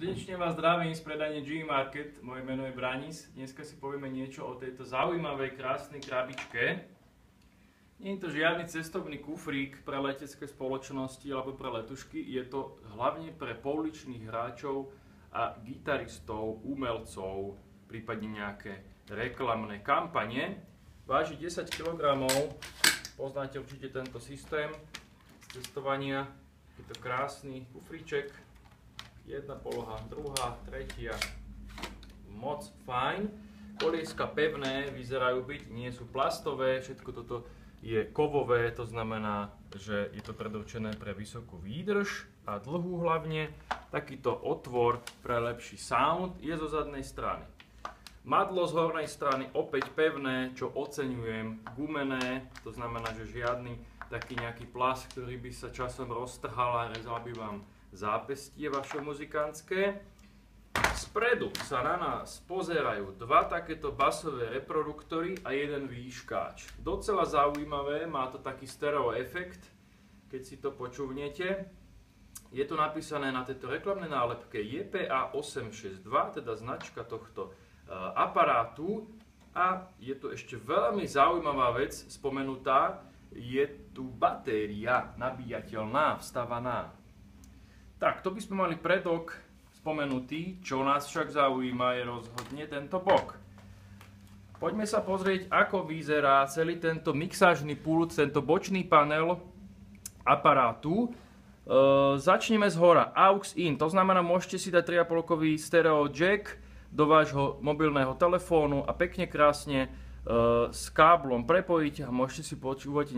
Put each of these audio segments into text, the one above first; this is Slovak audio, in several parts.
Srdečne vás zdravím z predajne GE Market, moje meno je Branis. Dneska si povieme niečo o tejto zaujímavej, krásnej krabičke. Nie je to žiadny cestovný kufrík pre letecké spoločnosti alebo pre letušky, je to hlavne pre pouličných hráčov a gitaristov, umelcov, prípadne nejaké reklamné kampane. Váži 10 kg, poznáte určite tento systém z cestovania, je to krásny kufríček. Jedna poloha, druhá, tretia, moc fajn. Kolieska pevné vyzerajú byť, nie sú plastové, všetko toto je kovové, to znamená, že je to predurčené pre vysokú výdrž a dlhú hlavne. Takýto otvor pre lepší sound je zo zadnej strany. Madlo z hornej strany opäť pevné, čo oceňujem, gumené, to znamená, že žiadny taký nejaký plast, ktorý by sa časom roztrhal a rezal by vám zápestie vaše muzikantské. Spredu sa na nás pozerajú dva takéto basové reproduktory a jeden výškáč. Docela zaujímavé, má to taký stereo efekt, keď si to počúvnete. Je tu napísané na tejto reklamnej nálepke JPA862, teda značka tohto aparátu. A je tu ešte veľmi zaujímavá vec spomenutá, je tu batéria nabíjateľná, vstavaná. Tak, to by sme mali predok spomenutý, čo nás však zaujíma je rozhodne tento bok. Poďme sa pozrieť, ako vyzerá celý tento mixážny pult, tento bočný panel aparátu. Začneme z hora. AUX in, to znamená, môžete si dať 3,5-kový stereo jack do vášho mobilného telefónu a pekne krásne s káblom prepojiť a môžete si počúvať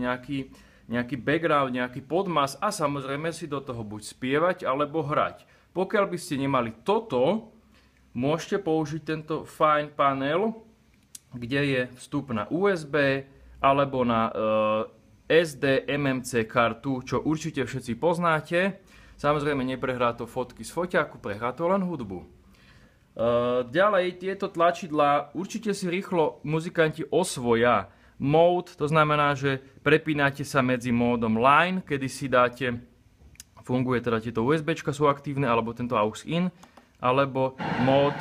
nejaký background, nejaký podmas a samozrejme si do toho buď spievať alebo hrať. Pokiaľ by ste nemali toto, môžete použiť tento fajn panel, kde je vstup na USB alebo na SD MMC kartu, čo určite všetci poznáte. Samozrejme neprehrá to fotky z foťáku, prehrá to len hudbu. Ďalej tieto tlačidlá určite si rýchlo muzikanti osvoja. Mode, to znamená, že prepínate sa medzi módom line, kedy si dáte, funguje teda tieto USBčka sú aktívne, alebo tento AUX in, alebo mód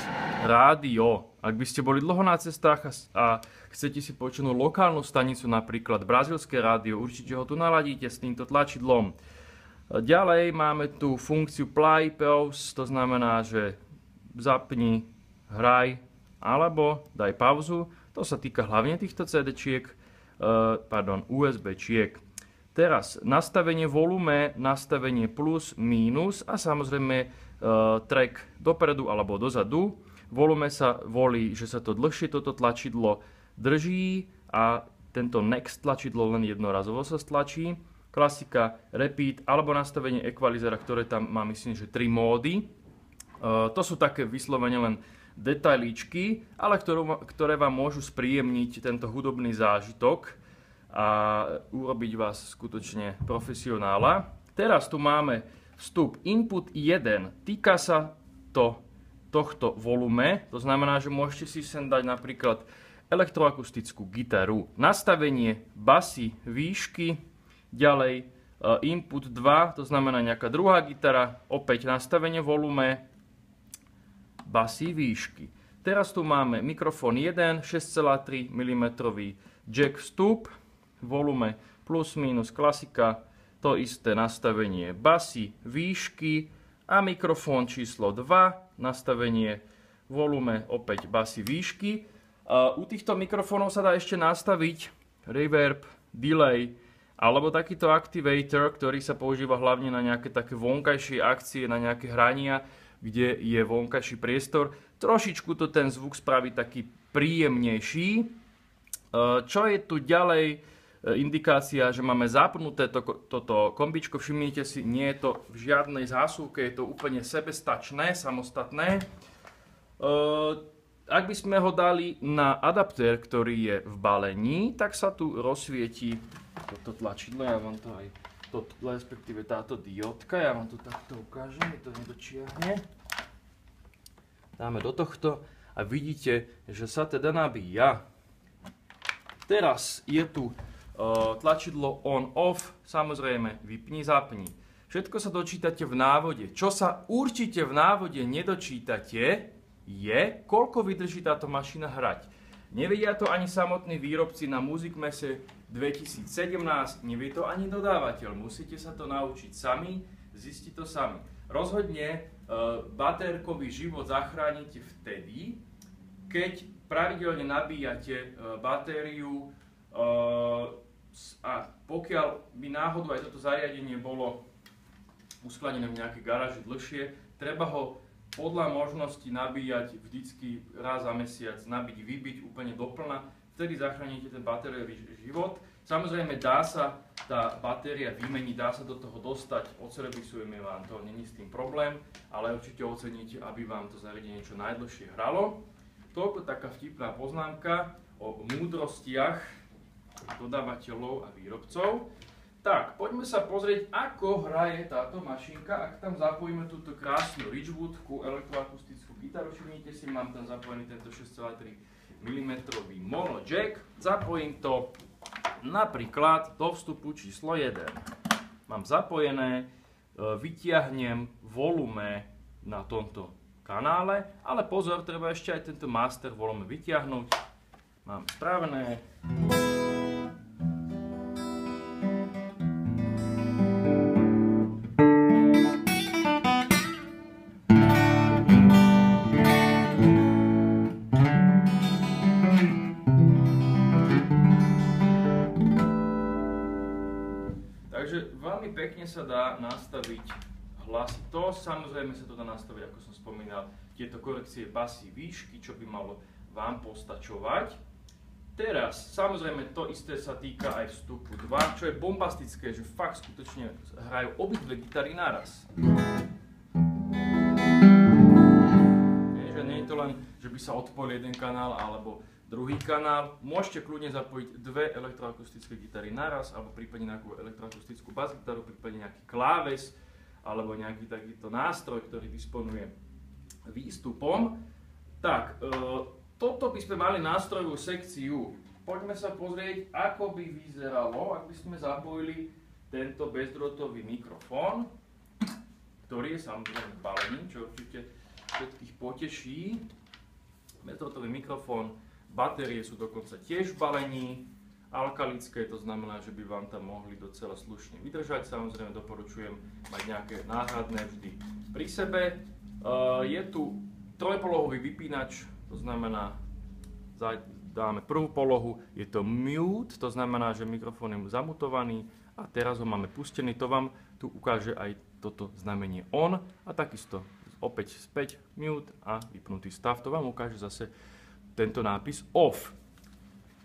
rádio. Ak by ste boli dlho na cestách a chcete si počuť lokálnu stanicu, napríklad brazílske rádio, určite ho tu naladíte s týmto tlačidlom. Ďalej máme tu funkciu play, pause, to znamená, že zapni, hraj, alebo daj pauzu. To sa týka hlavne týchto CD-čiek, USB-čiek. Teraz nastavenie volume, nastavenie plus, mínus a samozrejme track dopredu alebo dozadu. Volume sa volí, že sa to dlhšie toto tlačidlo drží a tento next tlačidlo len jednorazovo sa stlačí. Klasika, repeat alebo nastavenie equalizera, ktoré tam má myslím, že 3 módy. To sú také vyslovene len detailíčky, ale ktoré vám môžu spríjemniť tento hudobný zážitok a urobiť vás skutočne profesionála. Teraz tu máme vstup input 1, týka sa to tohto volume, to znamená, že môžete si sem dať napríklad elektroakustickú gitaru. Nastavenie basy, výšky, ďalej input 2, to znamená nejaká druhá gitara, opäť nastavenie volume, basy, výšky. Teraz tu máme mikrofón 1, 6,3 mm jack vstup, volume plus minus klasika, to isté nastavenie basy, výšky a mikrofón číslo 2, nastavenie volume, opäť basy, výšky. U týchto mikrofónov sa dá ešte nastaviť reverb, delay alebo takýto activator, ktorý sa používa hlavne na nejaké také vonkajšie akcie, na nejaké hrania, kde je vonkajší priestor. Trošičku to ten zvuk spraví taký príjemnejší. Čo je tu ďalej? Indikácia, že máme zapnuté toto kombičko. Všimnite si, nie je to v žiadnej zásuvke, je to úplne sebestačné, samostatné. Ak by sme ho dali na adaptér, ktorý je v balení, tak sa tu rozsvieti toto tlačidlo. Ja vám to aj respektíve táto diódka, ja vám to takto ukážem, mi to nedočiahne. Dáme do tohto a vidíte, že sa teda nabíja. Teraz je tu tlačidlo on-off, samozrejme vypni, zapni. Všetko sa dočítate v návode. Čo sa určite v návode nedočítate, je, koľko vydrží táto mašina hrať. Nevedia to ani samotní výrobci na Musicmesse 2017, nevie to ani dodávateľ. Musíte sa to naučiť sami, zistiť to sami. Rozhodne batérkový život zachránite vtedy, keď pravidelne nabíjate batériu a pokiaľ by náhodou aj toto zariadenie bolo uskladené v nejakej garáži dlhšie, treba ho podľa možnosti nabíjať vždycky raz za mesiac, nabiť, vybiť úplne doplna, vtedy zachránite ten batériový život. Samozrejme dá sa tá batéria vymeniť, dá sa do toho dostať, odservisujeme vám to, není s tým problém, ale určite oceníte, aby vám to zariadenie čo najdlhšie hralo. Toľko taká vtipná poznámka o múdrostiach dodávateľov a výrobcov. Tak, poďme sa pozrieť, ako hraje táto mašinka, ak tam zapojíme túto krásnu Ridgewoodku elektroakustickú gitaru. Všimnite si, mám tam zapojený tento 6,3 mm mono jack. Zapojím to napríklad do vstupu číslo 1. Mám zapojené, vytiahnem volume na tomto kanále, ale pozor, treba ešte aj tento master volume vytiahnuť. Mám spravené. Takže veľmi pekne sa dá nastaviť hlasitosť, samozrejme sa to dá nastaviť, ako som spomínal, tieto korekcie basy, výšky, čo by malo vám postačovať. Teraz, samozrejme, to isté sa týka aj vstupu 2, čo je bombastické, že fakt skutočne hrajú obidve gitary naraz. Nie je to len, že by sa odpojil jeden kanál alebo druhý kanál. Môžete kľudne zapojiť dve elektroakustické gitary naraz, alebo prípadne nejakú elektroakustickú basgitaru, prípadne nejaký kláves, alebo nejaký takýto nástroj, ktorý disponuje výstupom. Tak, toto by sme mali nástrojovú sekciu. Poďme sa pozrieť, ako by vyzeralo, ak by sme zapojili tento bezdrôtový mikrofón, ktorý je samozrejme balený, čo určite všetkých poteší. Bezdrôtový mikrofón, batérie sú dokonca tiež v balení, alkalické, to znamená, že by vám tam mohli docela slušne vydržať. Samozrejme doporučujem mať nejaké náhradné vždy pri sebe. Je tu trojpolohový vypínač, to znamená, dáme prvú polohu, je to mute, to znamená, že mikrofón je zamutovaný a teraz ho máme pustený, to vám tu ukáže aj toto znamenie on a takisto opäť späť mute a vypnutý stav, to vám ukáže zase tento nápis off.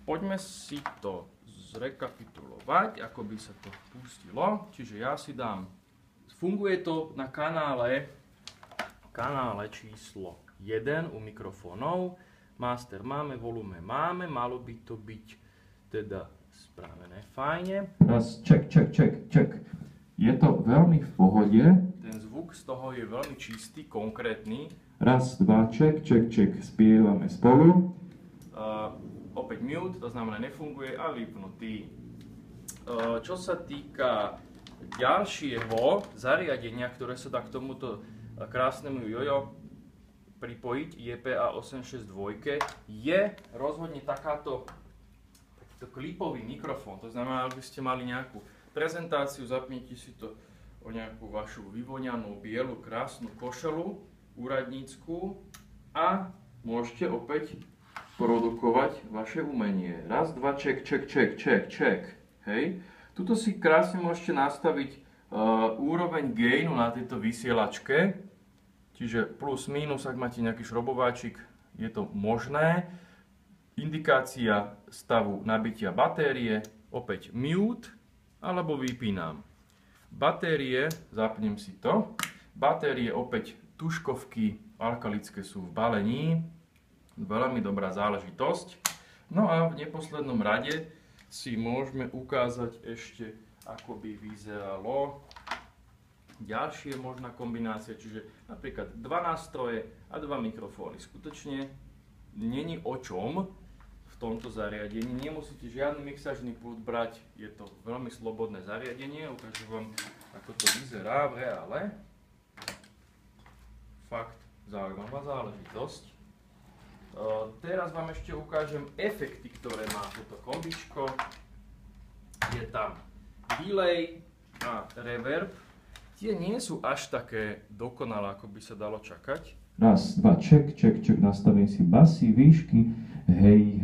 Poďme si to zrekapitulovať, ako by sa to pustilo. Čiže ja si dám, funguje to na kanále číslo 1 u mikrofónov. Master máme, volume máme, malo by to byť teda spravené fajne. Raz, check. Je to veľmi v pohode. Ten zvuk z toho je veľmi čistý, konkrétny. Raz, dva, check, spievame spolu. Opäť mute, to znamená nefunguje a vypnutý. Čo sa týka ďalšieho zariadenia, ktoré sa dá k tomuto krásnemu jojo pripojiť, JPA862, je rozhodne takýto klipový mikrofón. To znamená, ak by ste mali nejakú prezentáciu, zapnite si to o nejakú vašu vyvoňanú bielu krásnu košelu úradnícku a môžete opäť produkovať vaše umenie. Raz, dva, check. Hej. Tuto si krásne môžete nastaviť úroveň gainu na tejto vysielačke. Čiže plus, minus, ak máte nejaký šrobováčik, je to možné. Indikácia stavu nabitia batérie, opäť mute, alebo vypínam. Batérie, zapnem si to. Batérie opäť tužkovky alkalické sú v balení. Veľmi dobrá záležitosť. No a v neposlednom rade si môžeme ukázať ešte, ako by vyzeralo ďalšie možná kombinácia, čiže napríklad dva nástroje a dva mikrofóny. Skutočne není o čom v tomto zariadení. Nemusíte žiadny mixážny pult brať, je to veľmi slobodné zariadenie. Ukážem vám ako to vyzerá v reále. Fakt zaujímavá záležitosť. Teraz vám ešte ukážem efekty, ktoré má toto kombičko. Je tam delay a reverb. Tie nie sú až také dokonalé, ako by sa dalo čakať. Raz, dva, ček, nastavím si basy, výšky. Hej,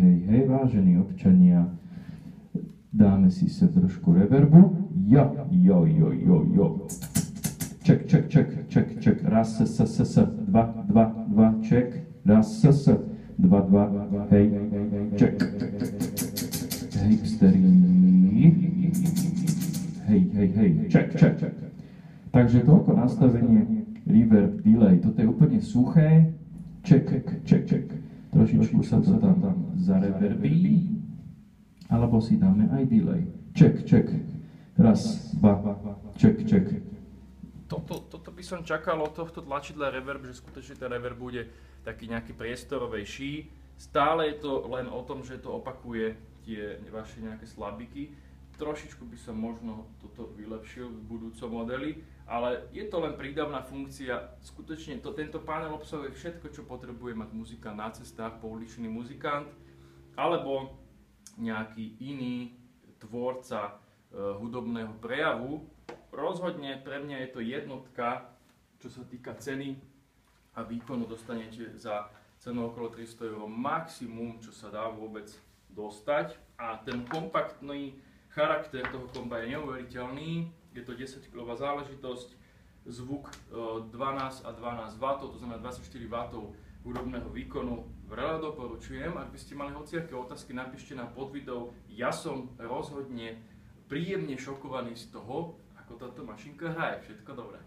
vážení občania, dáme si sa trošku reverbu. Jo. Ček, raz, dva, ček, raz, dva, hej, ček, hipstery, hej, ček. Takže toľko nastavenie reverb, delay, toto je úplne suché, ček. Trošičku sa to tam zareverbí, alebo si dáme aj delay. Ček. Raz, dva, ček. Toto by som čakal od tohto tlačidla reverb, že skutočne ten reverb bude taký nejaký priestorovejší. Stále je to len o tom, že to opakuje tie vaše nejaké slabiky. Trošičku by som možno toto vylepšil v budúcom modeli, ale je to len prídavná funkcia. Skutočne tento panel obsahuje všetko, čo potrebuje mať muzikant na cestách, pouličný muzikant, alebo nejaký iný tvorca hudobného prejavu. Rozhodne pre mňa je to jednotka, čo sa týka ceny a výkonu. Dostanete za cenu okolo 300 € maximum, čo sa dá vôbec dostať. A ten kompaktný charakter toho komba je neuveriteľný. Je to 10 kg záležitosť, zvuk 12 a 12 W, to znamená 24 W hudobného výkonu. Veľa doporučujem. Ak by ste mali hociaké otázky, napíšte nám pod videou. Ja som rozhodne príjemne šokovaný z toho, ako táto mašinka hraje. Všetko dobré.